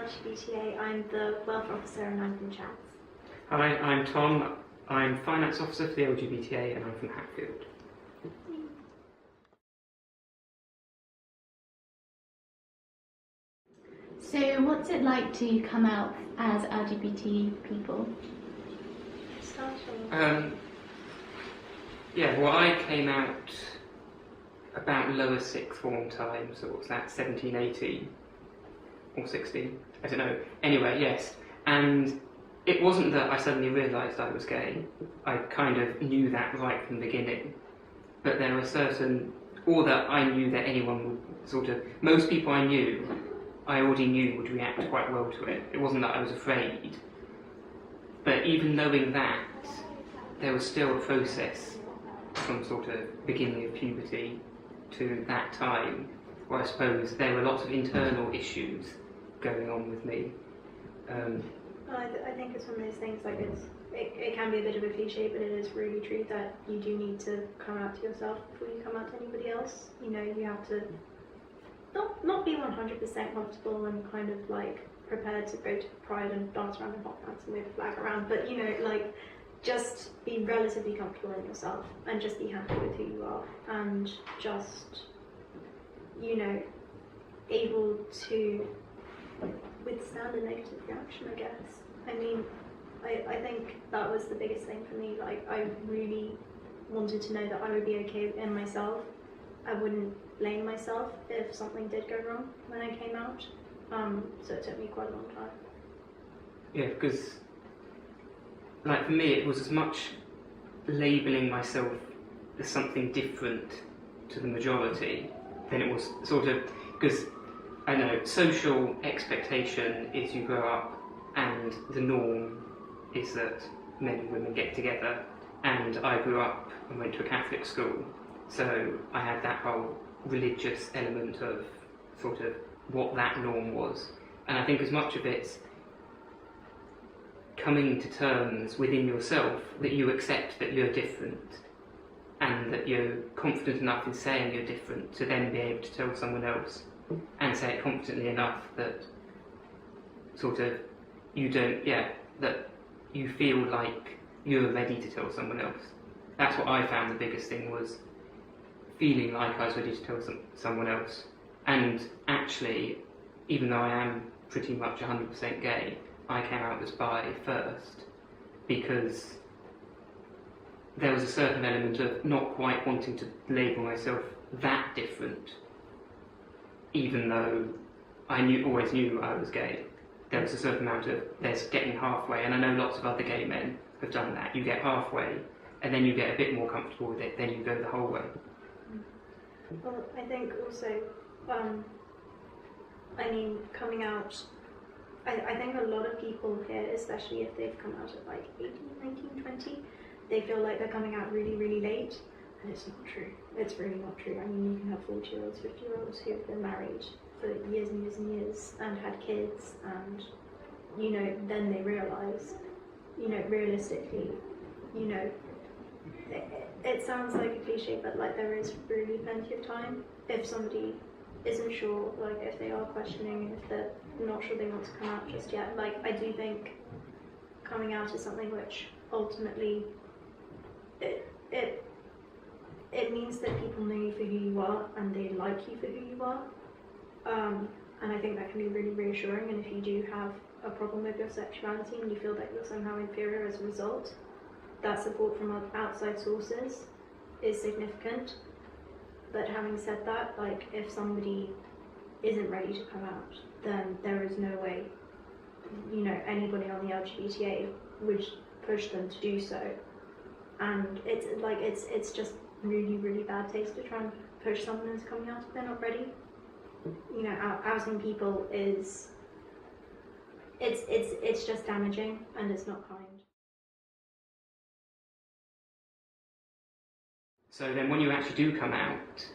LGBTA. I'm the welfare officer and I'm from Chats. Hi, I'm Tom. I'm finance officer for the LGBTA and I'm from Hatfield. So what's it like to come out as LGBT people? Yeah, well, I came out about lower sixth form time, so what's that, 17, 18 or 16, I don't know. Anyway, yes, and it wasn't that I suddenly realised I was gay. I kind of knew that right from the beginning, but there were certain, or that I knew that anyone would sort of, most people I knew, I already knew would react quite well to it. It wasn't that I was afraid, but even knowing that, there was still a process from sort of beginning of puberty to that time, where I suppose there were lots of internal issues going on with me. Well, I think it's one of those things, like it can be a bit of a cliche, but it is really true that you do need to come out to yourself before you come out to anybody else. You know, you have to not be 100% comfortable and kind of like prepared to go to Pride and dance around in hot pants and wave a flag around, but you know, like just be relatively comfortable in yourself and just be happy with who you are and just, you know, able to withstand a negative reaction, I guess. I mean, I think that was the biggest thing for me. Like, I really wanted to know that I would be okay in myself. I wouldn't blame myself if something did go wrong when I came out. So it took me quite a long time. Yeah, because like for me it was as much labelling myself as something different to the majority than it was sort of, because I know social expectation is you grow up and the norm is that men and women get together, and I grew up and went to a Catholic school, so I had that whole religious element of sort of what that norm was, and I think as much of it's coming to terms within yourself that you accept that you're different and that you're confident enough in saying you're different to then be able to tell someone else and say it confidently enough that sort of you don't, that you feel like you're ready to tell someone else. That's what I found the biggest thing, was feeling like I was ready to tell someone else. And actually, even though I am pretty much 100% gay, I came out as bi first because there was a certain element of not quite wanting to label myself that different, even though I always knew I was gay. There was a certain amount of, there's getting halfway, and I know lots of other gay men have done that. You get halfway, and then you get a bit more comfortable with it, then you go the whole way. Well, I think also, I mean, coming out, I think a lot of people here, especially if they've come out at like 18, 19, 20, they feel like they're coming out really, really late, and it's not true. It's really not true. I mean, you can have 40-year-olds, 50-year-olds who've been married for years and years and years and had kids, and, you know, then they realise, you know, realistically, you know, it sounds like a cliche, but like there is really plenty of time if somebody isn't sure, like if they are questioning, if they're not sure they want to come out just yet. Like, I do think coming out is something which ultimately it means that people know you for who you are and they like you for who you are, and I think that can be really reassuring. And if you do have a problem with your sexuality and you feel that you're somehow inferior as a result, that support from outside sources is significant. But having said that, like, if somebody isn't ready to come out, then there is no way, you know, anybody on the LGBTA would push them to do so. And it's like, it's just really, really bad taste to try and push someone into coming out if they're not ready. You know, outing people is, it's just damaging and it's not kind. So then when you actually do come out,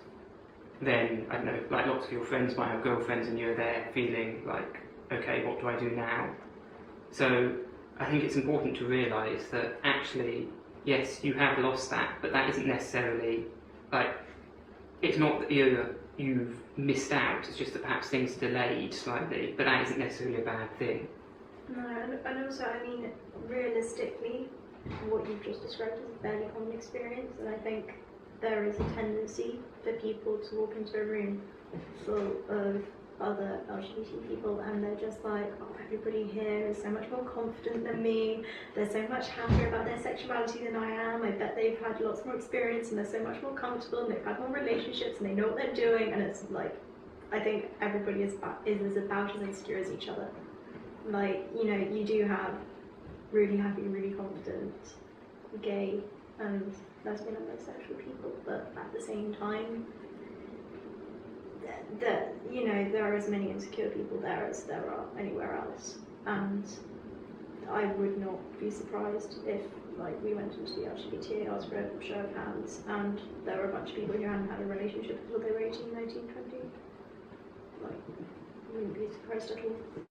then, I don't know, like lots of your friends might have girlfriends and you're there feeling like, okay, what do I do now? So I think it's important to realise that actually, yes, you have lost that, but that isn't necessarily, like, it's not that you've missed out, it's just that perhaps things are delayed slightly, but that isn't necessarily a bad thing. No, and also, I mean, realistically, what you've just described is a fairly common experience, and I think there is a tendency for people to walk into a room full of other LGBT people and they're just like, oh, everybody here is so much more confident than me, they're so much happier about their sexuality than I am, I bet they've had lots more experience and they're so much more comfortable and they've had more relationships and they know what they're doing, and it's like, I think everybody is about as insecure as each other. Like, you know, you do have really happy, really confident gay and lesbian and bisexual people, but at the same time, that you know, there are as many insecure people there as there are anywhere else, and I would not be surprised if, like, we went into the LGBT, asked for a show of hands, and there were a bunch of people who hadn't had a relationship until they were 18, 19, 20. Like, I wouldn't be surprised at all.